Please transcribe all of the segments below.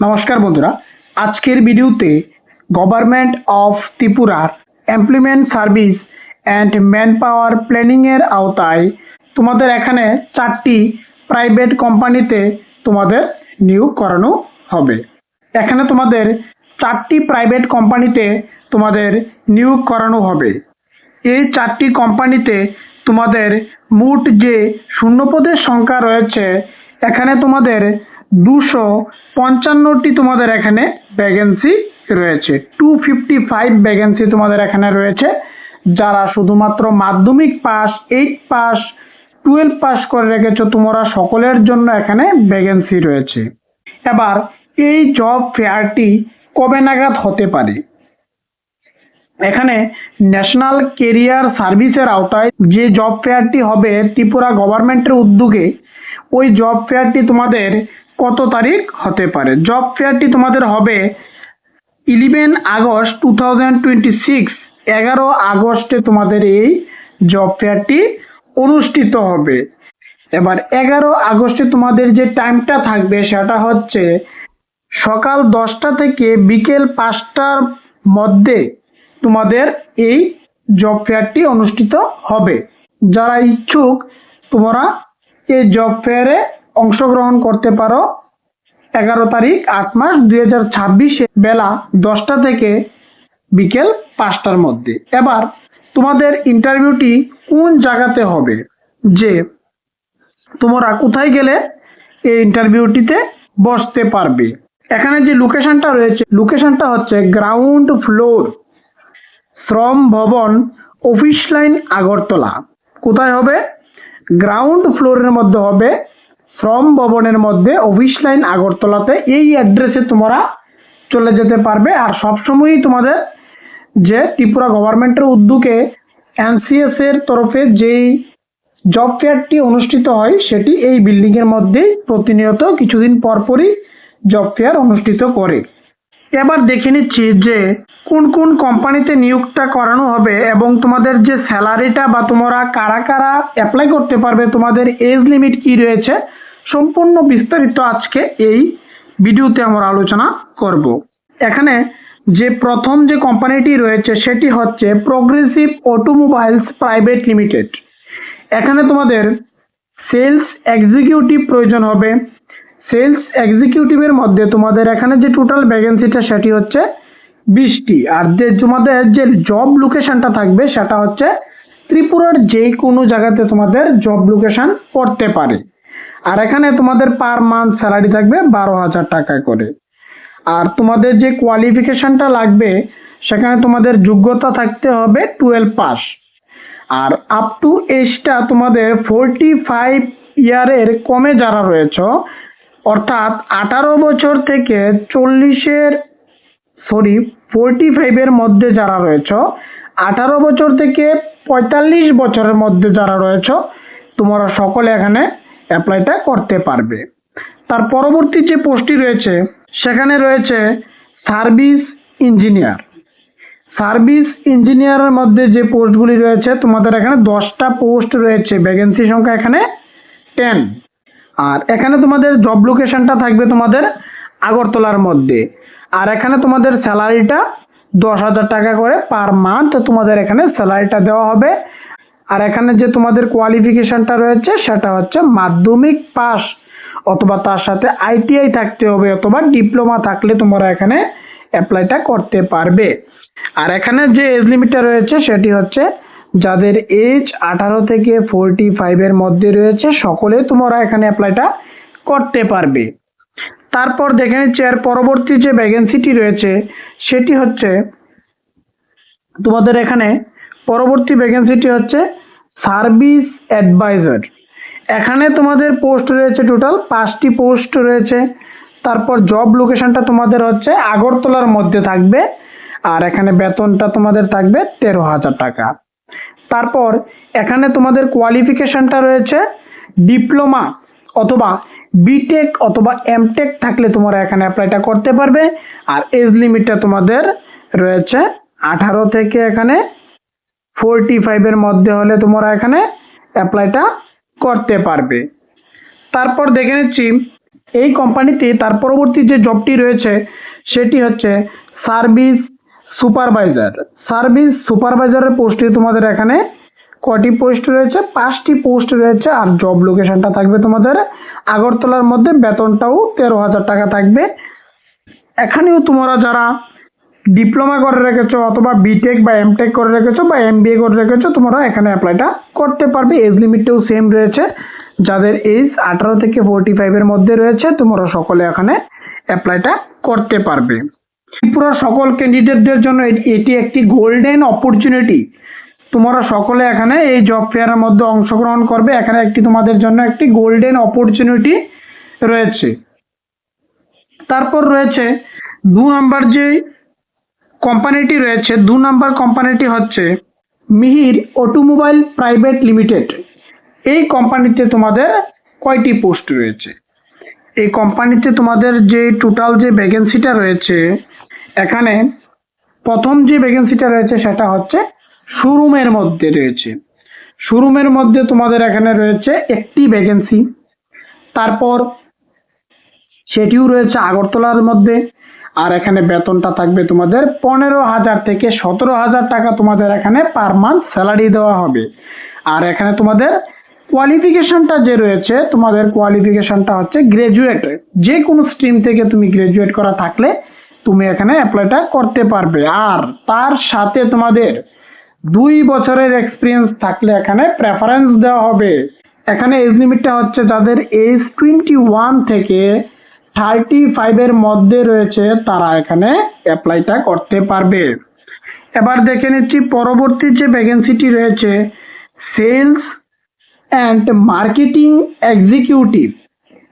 নমস্কার বন্ধুরা, আজকের ভিডিওতে গভর্নমেন্ট অফ ত্রিপুরার employment service and man power planning এর আওতায় তোমাদের এখানে 4টি প্রাইভেট কোম্পানিতে তোমাদের নিয়োগ করানো হবে। এখানে তোমাদের 4টি প্রাইভেট কোম্পানিতে তোমাদের নিয়োগ করানো হবে। এই 4টি কোম্পানিতে তোমাদের মোট যে শূন্যপদের সংখ্যা রয়েছে, এখানে তোমাদের 255টি তোমাদের এখানে ভ্যাকেন্সি রয়েছে। 255 ভ্যাকেন্সি তোমাদের এখানে রয়েছে। যারা শুধুমাত্র মাধ্যমিক পাস, 8 পাস, 12 পাস করে রেখেছো, তোমরা সকলের জন্য এখানে ভ্যাকেন্সি রয়েছে। এবার এই জব ফেয়ারটি কবে নাগাদ হতে পারে? এখানে ন্যাশনাল কেরিয়ার সার্ভিসের আওতায় যে জব ফেয়ারটি হবে ত্রিপুরা গভর্নমেন্টের উদ্যোগে, ওই জব ফেয়ারটি তোমাদের কত তারিখ হতে পারে? জব ফেয়ারটি তোমাদের হবে 11 আগস্ট 2026। 11 আগস্টে তোমাদের এই জব ফেয়ারটি অনুষ্ঠিত হবে। এবার 11 আগস্টে তোমাদের যে টাইমটা থাকবে সেটা হচ্ছে সকাল 10টা থেকে বিকেল 5টার মধ্যে তোমাদের এই জব ফেয়ারটি অনুষ্ঠিত হবে। যারা ইচ্ছুক তোমরা এই জব ফেয়ারে অংশগ্রহণ করতে পারো 11 তারিখ 8 মাস 2026 বেলা 10টা থেকে বিকেল 5টার মধ্যে। এবার তোমাদের ইন্টারভিউটি কোন জায়গাতে হবে, যে তোমরা কোথায় গেলে এই ইন্টারভিউটিতে বসতে পারবে? এখানে যে লোকেশনটা রয়েছে, লোকেশনটা হচ্ছে গ্রাউন্ড ফ্লোর, শ্রম ভবন, অফিস লাইন, আগরতলা। কোথায় হবে? গ্রাউন্ড ফ্লোরের মধ্যে হবে, শ্রম ভবনের মধ্যে, অফিস লাইন, আগরতলাতে। এই অ্যাড্রেসে তোমরা চলে যেতে পারবে। আর সবসময়ই তোমাদের যে ত্রিপুরা গভর্নমেন্টের উদ্যোগে এনসিএস এর তরফে যেই জব ফেয়ারটি অনুষ্ঠিত হয়, সেটি এই বিল্ডিং এর মধ্যেই প্রতিনিয়ত কিছুদিন পরপরই জব ফেয়ার অনুষ্ঠিত করে। এবার দেখে নিচ্ছি যে কোন কোন কোম্পানিতে নিয়োগটা করানো হবে এবং তোমাদের যে স্যালারিটা বা তোমরা কারা কারা অ্যাপ্লাই করতে পারবে, তোমাদের এজ লিমিট কি রয়েছে, সম্পূর্ণ বিস্তারিত আজকে এই ভিডিওতে আমরা আলোচনা করব। এখানে যে প্রথম যে কোম্পানিটি রয়েছে সেটি হচ্ছে প্রগ্রেসিভ অটোমোবাইলস প্রাইভেট লিমিটেড। এখানে তোমাদের সেলস এক্সিকিউটিভ প্রয়োজন হবে। সেলস এক্সিকিউটিভের মধ্যে তোমাদের এখানে যে টোটাল ভ্যাকেন্সিটা সেটি হচ্ছে 20টি। আর যে তোমাদের যে জব লোকেশনটা থাকবে সেটা হচ্ছে ত্রিপুরার যে কোনো জায়গাতে তোমাদের জব লোকেশন পড়তে পারে। আর এখানে তোমাদের পার মান্থ স্যালারি থাকবে 12,000 টাকা করে। আর তোমাদের যে কোয়ালিফিকেশনটা লাগবে, সেখানে তোমাদের যোগ্যতা থাকতে হবে 12 পাস। আর আপ টু এজটা তোমাদের 45 ইয়ারের কমে যারা রয়েছে, অর্থাৎ 18 বছর থেকে 45 এর মধ্যে যারা রয়েছে, 18 বছর থেকে 45 বছরের মধ্যে যারা রয়েছে, তোমরা সকলে এখানে অ্যাপ্লাইটা করতে পারবে। তার পরবর্তী যে পোস্টটি রয়েছে সেখানে রয়েছে সার্ভিস ইঞ্জিনিয়ার। সার্ভিস ইঞ্জিনিয়ারের মধ্যে যে পোস্টগুলি রয়েছে, তোমাদের এখানে 10টা পোস্ট রয়েছে, ভ্যাকেন্সি সংখ্যা এখানে 10। আর এখানে তোমাদের জব লোকেশনটা থাকবে তোমাদের আগরতলার মধ্যে। আর এখানে তোমাদের স্যালারিটা 10,000 টাকা করে পার মান্থ তোমাদের এখানে স্যালারিটা দেওয়া হবে। আর এখানে যে তোমাদের কোয়ালিফিকেশনটা রয়েছে সেটা হচ্ছে মাধ্যমিক পাস অথবা তার সাথে আইটিআই থাকতে হবে অথবা ডিপ্লোমা থাকলে তোমরা এখানে অ্যাপ্লাইটা করতে পারবে। আর এখানে যে এজ লিমিটটা রয়েছে সেটি হচ্ছে যাদের এজ 18 থেকে 45 এর মধ্যে রয়েছে, সকলে তোমরা এখানে অ্যাপ্লাইটা করতে পারবে। তারপর দেখে নিচ্ছি এর পরবর্তী যে ভ্যাকেন্সিটি রয়েছে সেটি হচ্ছে তোমাদের এখানে পরবর্তী ভ্যাকেন্সিটি হচ্ছে সার্ভিস অ্যাডভাইজার। এখানে তোমাদের পোস্ট রয়েছে টোটাল 5টি পোস্ট রয়েছে। তারপর জব লোকেশনটা তোমাদের হচ্ছে আগরতলার মধ্যে থাকবে। আর এখানে বেতনটা তোমাদের থাকবে 13,000 টাকা। তারপর এখানে তোমাদের কোয়ালিফিকেশনটা রয়েছে ডিপ্লোমা অথবা বিটেক অথবা এমটেক থাকলে তোমরা এখানে অ্যাপ্লাইটা করতে পারবে। আর এজ লিমিটটা তোমাদের রয়েছে 18 থেকে এখানে 45 এর মধ্যে হলে তোমরা এখানে অ্যাপ্লাইটা করতে পারবে। তারপর দেখে নিচ্ছি এই কোম্পানিতে তার পরবর্তী যে জবটি রয়েছে সেটি হচ্ছে সার্ভিস সুপারভাইজার। সার্ভিস সুপারভাইজারের পোস্টে তোমাদের এখানে কটি পোস্ট রয়েছে? 5টি পোস্ট রয়েছে। আর জব লোকেশনটা থাকবে তোমাদের আগরতলার মধ্যে, বেতনটাও 13,000 টাকা থাকবে। এখানেও তোমরা যারা ডিপ্লোমা করে রেখেছো অথবা বিটেক বা এমটেক করে রেখেছো বা এমবিএ করে রেখেছো তোমরা এখানে অ্যাপ্লাইটা করতে পারবে। এজ লিমিটটাও সেম রয়েছে, যাদের এজ 18 থেকে 45 এর মধ্যে রয়েছে তোমরা সকলে এখানে অ্যাপ্লাইটা করতে পারবে। পুরো সকল ক্যান্ডিডেটদের জন্য এটি একটি গোল্ডেন অপরচুনিটি। তোমরা সকলে এখানে এই জব ফেয়ারের মধ্যে অংশগ্রহণ করবে। এখানে একটি তোমাদের জন্য একটি গোল্ডেন অপরচুনিটি রয়েছে। তারপর রয়েছে 2 নাম্বার যে কোম্পানিটি রয়েছে, 2 নাম্বার কোম্পানিটি হচ্ছে মিহির অটোমোবাইল প্রাইভেট লিমিটেড। এই কোম্পানিতে তোমাদের কয়টি পোস্ট রয়েছে? এই কোম্পানিতে তোমাদের যে টোটাল যে ভ্যাকেন্সিটা রয়েছে, এখানে প্রথম যে ভ্যাকেন্সিটা রয়েছে সেটা হচ্ছে শোরুমের মধ্যে রয়েছে। শোরুমের মধ্যে তোমাদের এখানে রয়েছে একটি ভ্যাকেন্সি। তারপর সেটিও রয়েছে আগরতলার মধ্যে। আর এখানে বেতনটা থাকবে তোমাদের 15,000 থেকে 17,000 টাকা তোমাদের এখানে পার মান্থ স্যালারি দেওয়া হবে। আর এখানে তোমাদের কোয়ালিফিকেশনটা যে রয়েছে, তোমাদের কোয়ালিফিকেশনটা হচ্ছে গ্রাজুয়েট। যে কোনো স্ট্রিম থেকে তুমি গ্রাজুয়েট করা থাকলে তুমি এখানে অ্যাপ্লাইটা করতে পারবে। আর তার সাথে তোমাদের 2 বছরের এক্সপিরিয়েন্স থাকলে এখানে প্রেফারেন্স দেওয়া হবে। এখানে এজ লিমিটটা হচ্ছে যাদের এজ 21 থেকে 35 এর মধ্যে রয়েছে তারা এখানে অ্যাপ্লাইটা করতে পারবে। এবার দেখে নিচ্ছি পরবর্তী যে ভ্যাকেন্সিটি রয়েছে, সেলস অ্যান্ড মার্কেটিং এক্সিকিউটিভ।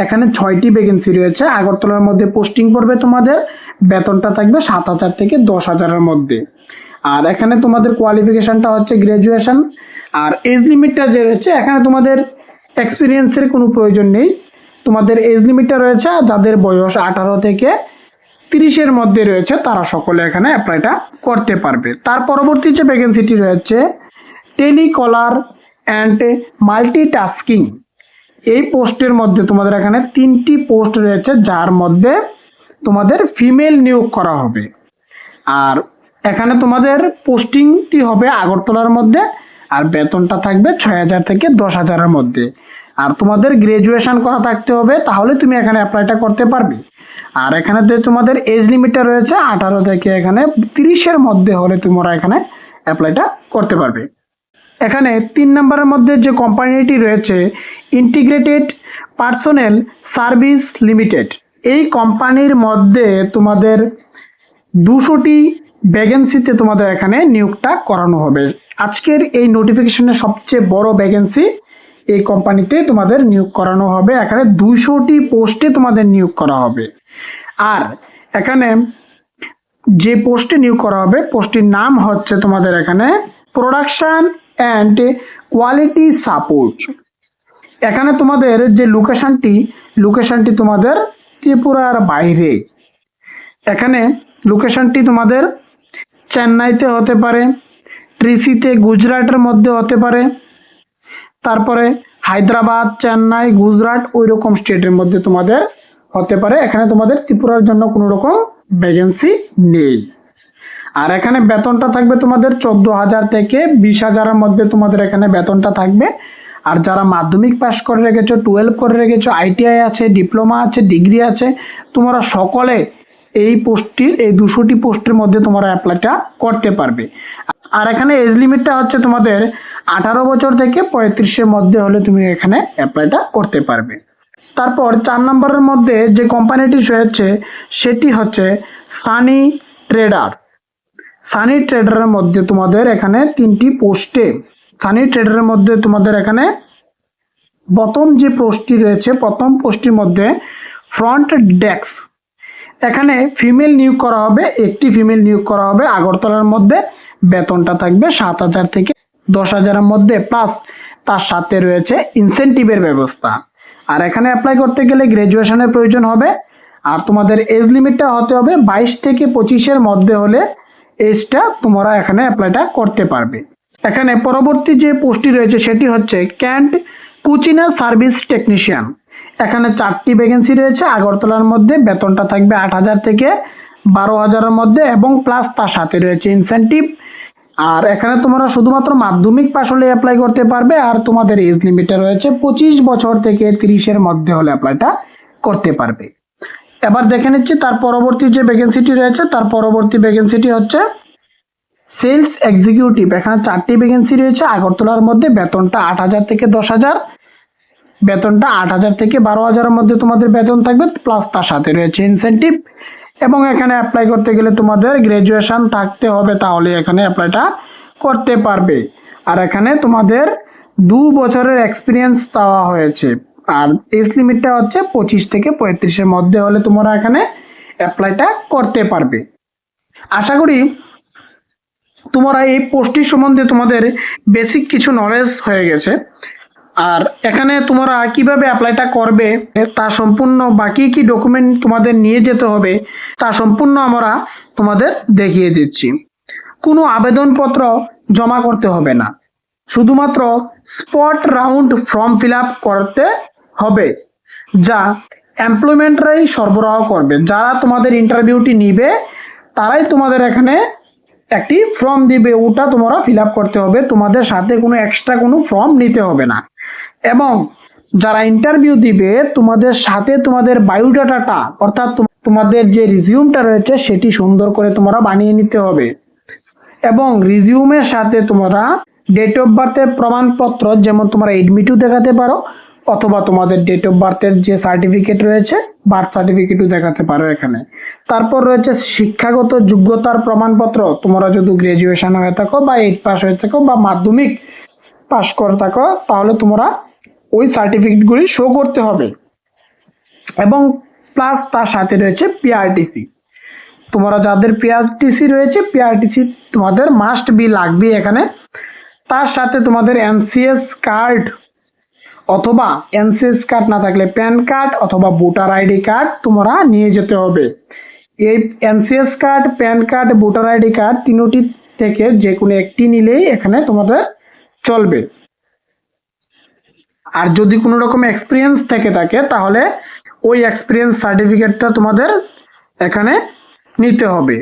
এখানে 6টি ভ্যাকেন্সি রয়েছে। আগরতলার মধ্যে পোস্টিং পড়বে তোমাদের, বেতনটা থাকবে 7,000 থেকে 10,000 এর মধ্যে। আর এখানে তোমাদের কোয়ালিফিকেশনটা হচ্ছে গ্রাজুয়েশন। আর এজ লিমিটটা যে রয়েছে এখানে তোমাদের এক্সপিরিয়েন্সের কোনো প্রয়োজন নেই। তোমাদের এজ লিমিটটা রয়েছে যাদের বয়স 18 থেকে 30 এর মধ্যে রয়েছে তারা সকলে এখানে অ্যাপ্লাইটা করতে পারবে। তার পরবর্তী যে ভ্যাকেন্সিটি রয়েছে টেলিকলার অ্যান্ড মাল্টিটাস্কিং। এই পোস্টের মধ্যে তোমাদের এখানে 3টি পোস্ট রয়েছে, যার মধ্যে তোমাদের ফিমেল নিয়োগ করা হবে। আর এখানে তোমাদের পোস্টিংটি হবে আগরতলার মধ্যে। আর বেতনটা থাকবে 6,000 থেকে 10,000 এর মধ্যে। আর তোমাদের গ্রাজুয়েশন করা থাকতে হবে, তাহলে তুমি এখানে অ্যাপ্লাইটা করতে পারবে। আর এখানে যে তোমাদের এজ লিমিটটা রয়েছে 18 থেকে এখানে 30 এর মধ্যে হলে তোমরা এখানে অ্যাপ্লাইটা করতে পারবে। এখানে 3 নম্বরের মধ্যে যে কোম্পানিটি রয়েছে ইন্টিগ্রেটেড পার্সোনেল সার্ভিস লিমিটেড। এই কোম্পানির মধ্যে তোমাদের 200টি ভ্যাকেন্সিতে তোমাদের এখানে নিয়োগটা করানো হবে। আজকের এই নোটিফিকেশনের সবচেয়ে বড় ভ্যাকেন্সি এই কোম্পানিতে তোমাদের নিয়োগ করানো হবে। এখানে 200টি পোস্টে তোমাদের নিয়োগ করা হবে। আর এখানে যে পোস্টে নিয়োগ করা হবে পোস্টটির নাম হচ্ছে তোমাদের এখানে প্রোডাকশন অ্যান্ড কোয়ালিটি সাপোর্ট। এখানে তোমাদের যে লোকেশনটি তোমাদের ত্রিপুরার বাইরে। এখানে লোকেশনটি তোমাদের চেন্নাইতে হতে পারে, ত্রিচিতে গুজরাটের মধ্যে হতে পারে, তারপরে হায়দ্রাবাদ, চেন্নাই, গুজরাট ওই রকম স্টেটের মধ্যে তোমাদের হতে পারে। এখানে তোমাদের ত্রিপুরার জন্য কোনো রকম ভ্যাকেন্সি নেই। আর এখানে বেতনটা থাকবে তোমাদের 14,000 থেকে 20,000 এর মধ্যে তোমাদের এখানে বেতনটা থাকবে। আর যারা মাধ্যমিক পাস করে রেখেছো, 12 করে রেখেছো, আইটিআই আছে, ডিপ্লোমা আছে, ডিগ্রি আছে, তোমরা সকলে এই 200টি পোস্টের মধ্যে তোমরা অ্যাপ্লাইটা করতে পারবে। আর এখানে এজ লিমিটটা হচ্ছে তোমাদের 18 বছর থেকে 35 এর মধ্যে হলে তুমি এখানে অ্যাপ্লাইটা করতে পারবে। তারপর 4 নম্বরের মধ্যে যে কোম্পানিটি রয়েছে সেটি হচ্ছে সানি ট্রেডার। সানি ট্রেডারের মধ্যে তোমাদের এখানে 3টি পোস্টে, সানি ট্রেডারের মধ্যে তোমাদের এখানে প্রথম যে পোস্টটি রয়েছে, প্রথম পোস্টের মধ্যে ফ্রন্ট ডেস্ক। এখানে ফিমেল নিয়োগ করা হবে, একটি ফিমেল নিয়োগ করা হবে আগরতলার মধ্যে। বেতনটা থাকবে 7,000 থেকে 10,000 এর মধ্যে, প্লাস তার সাথে রয়েছে ইনসেনটিভের ব্যবস্থা। আর এখানে অ্যাপ্লাই করতে গেলে গ্রাজুয়েশনের প্রয়োজন হবে। আর তোমাদের এজ লিমিটটা হতে হবে 22 থেকে 25 এর মধ্যে হলে এজটা তোমরা এখানে অ্যাপ্লাইটা করতে পারবে। এখানে পরবর্তী যে পোস্টটি রয়েছে সেটি হচ্ছে ক্যান্ট কুচিনা সার্ভিস টেকনিশিয়ান। এখানে 4টি ভ্যাকেন্সি রয়েছে আগরতলার মধ্যে। বেতনটা থাকবে 8,000 থেকে 12,000-এর মধ্যে এবং প্লাস তার সাথে রয়েছে ইনসেনটিভ। আর এখানে তোমরা শুধুমাত্র মাধ্যমিক পাশ হলে অ্যাপ্লাই করতে পারবে। আর তোমাদের এজ লিমিটে রয়েছে 25 বছর থেকে 30-এর মধ্যে হলে অ্যাপ্লাইটা করতে পারবে। এবার দেখে নিচ্ছি তার পরবর্তী যে ভ্যাকেন্সিটি রয়েছে, তার পরবর্তী ভ্যাকেন্সিটি হচ্ছে সেলস এক্সিকিউটিভ। এখানে 4টি ভ্যাকেন্সি রয়েছে আগরতলার মধ্যে। বেতনটা 8,000 থেকে 10,000, বেতনটা 8,000 থেকে 12,000-এর মধ্যে তোমাদের বেতন থাকবে, প্লাস তার সাথে রয়েছে ইনসেনটিভ। এবং এখানে অ্যাপ্লাই করতে গেলে তোমাদের গ্রাজুয়েশন থাকতে হবে, তাহলে এখানে অ্যাপ্লাইটা করতে পারবে। আর এখানে তোমাদের 2 বছরের এক্সপিরিয়েন্স দেওয়া হয়েছে। আর এজ লিমিটটা হচ্ছে 25 থেকে 35-এর মধ্যে হলে তোমরা এখানে অ্যাপ্লাইটা করতে পারবে। আশা করি তোমরা এই পোস্টটি সম্বন্ধে তোমাদের বেসিক কিছু নলেজ হয়ে গেছে। আর এখানে তোমরা কিভাবে অ্যাপ্লাইটা করবে, তা সম্পূর্ণ বাকি কি ডকুমেন্ট তোমাদের নিয়ে যেতে হবে তা সম্পূর্ণ আমরা তোমাদের দেখিয়ে দিচ্ছি। কোনো আবেদনপত্র জমা করতে হবে না, শুধুমাত্র spot round form fill up করতে হবে, যা এমপ্লয়মেন্টরাই সরবরাহ করবে। যারা তোমাদের ইন্টারভিউটি নিবে তারাই তোমাদের এখানে একটি ফর্ম দিবে, ওটা তোমরা ফিল আপ করতে হবে। তোমাদের সাথে কোনো এক্সট্রা কোনো ফর্ম নিতে হবে না। এবং যারা ইন্টারভিউ দিবে তোমাদের সাথে তোমাদের বায়োডাটাটা অর্থাৎ তোমাদের যে রিজিউমটা রয়েছে সেটি সুন্দর করে তোমরা বানিয়ে নিতে হবে। এবং রিজিউমের সাথে তোমরা ডেট অফ বার্থের প্রমাণপত্র, যেমন তোমরা এডমিটও দেখাতে পারো, অথবা তোমাদের ডেট অফ বার্থের যে সার্টিফিকেট রয়েছে বার্থ সার্টিফিকেটও দেখাতে পারো এখানে। তারপর রয়েছে শিক্ষাগত যোগ্যতার প্রমাণপত্র। তোমরা যদি গ্রাজুয়েশন হয়ে থাকো বা 8 পাস হয়ে থাকো বা মাধ্যমিক পাস করে থাকো তাহলে তোমরা ওই সার্টিফিকেটগুলি শো করতে হবে। এবং প্লাস তার সাথে রয়েছে পিআরটিসি। তোমরা যাদের পিআরটিসি রয়েছে পিআরটিসি তোমাদের মাস্ট বি লাগবে এখানে। তার সাথে তোমাদের এনসিএস কার্ড, অথবা এনসিএস কার্ড না থাকলে প্যান কার্ড অথবা ভোটার আইডি কার্ড তোমরা নিয়ে যেতে হবে। এই NCS card, pan card, voter ID card তিনটি থেকে যে কোনো একটি নিলেই এখানে তোমাদের চলবে। আর যদি কোনো রকম এক্সপিরিয়েন্স থেকে থাকে তাহলে ওই এক্সপিরিয়েন্স সার্টিফিকেটটা তোমাদের এখানে নিতে হবে।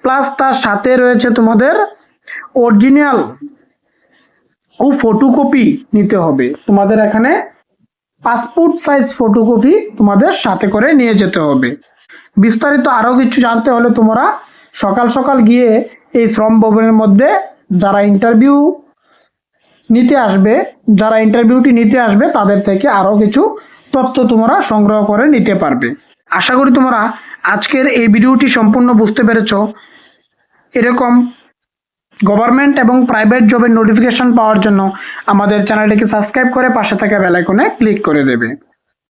প্লাস তার সাথে রয়েছে তোমাদের অরিজিনাল ও ফটোকপি নিতে হবে। তোমাদের এখানে পাসপোর্ট সাইজ ফটোকপি তোমাদের সাথে করে নিয়ে যেতে হবে। বিস্তারিত আরো কিছু জানতে হলে তোমরা সকাল সকাল গিয়ে এই শ্রম ভবনের মধ্যে যারা ইন্টারভিউটি নিতে আসবে তাদের থেকে আরো কিছু তথ্য তোমরা সংগ্রহ করে নিতে পারবে। আশা করি তোমরা আজকের এই ভিডিওটি সম্পূর্ণ বুঝতে পেরেছো। এরকম গভর্নমেন্ট এবং প্রাইভেট জবের নোটিফিকেশন পাওয়ার জন্য আমাদের চ্যানেলটিকে সাবস্ক্রাইব করে পাশে থাকা বেল আইকনে ক্লিক করে দেবে।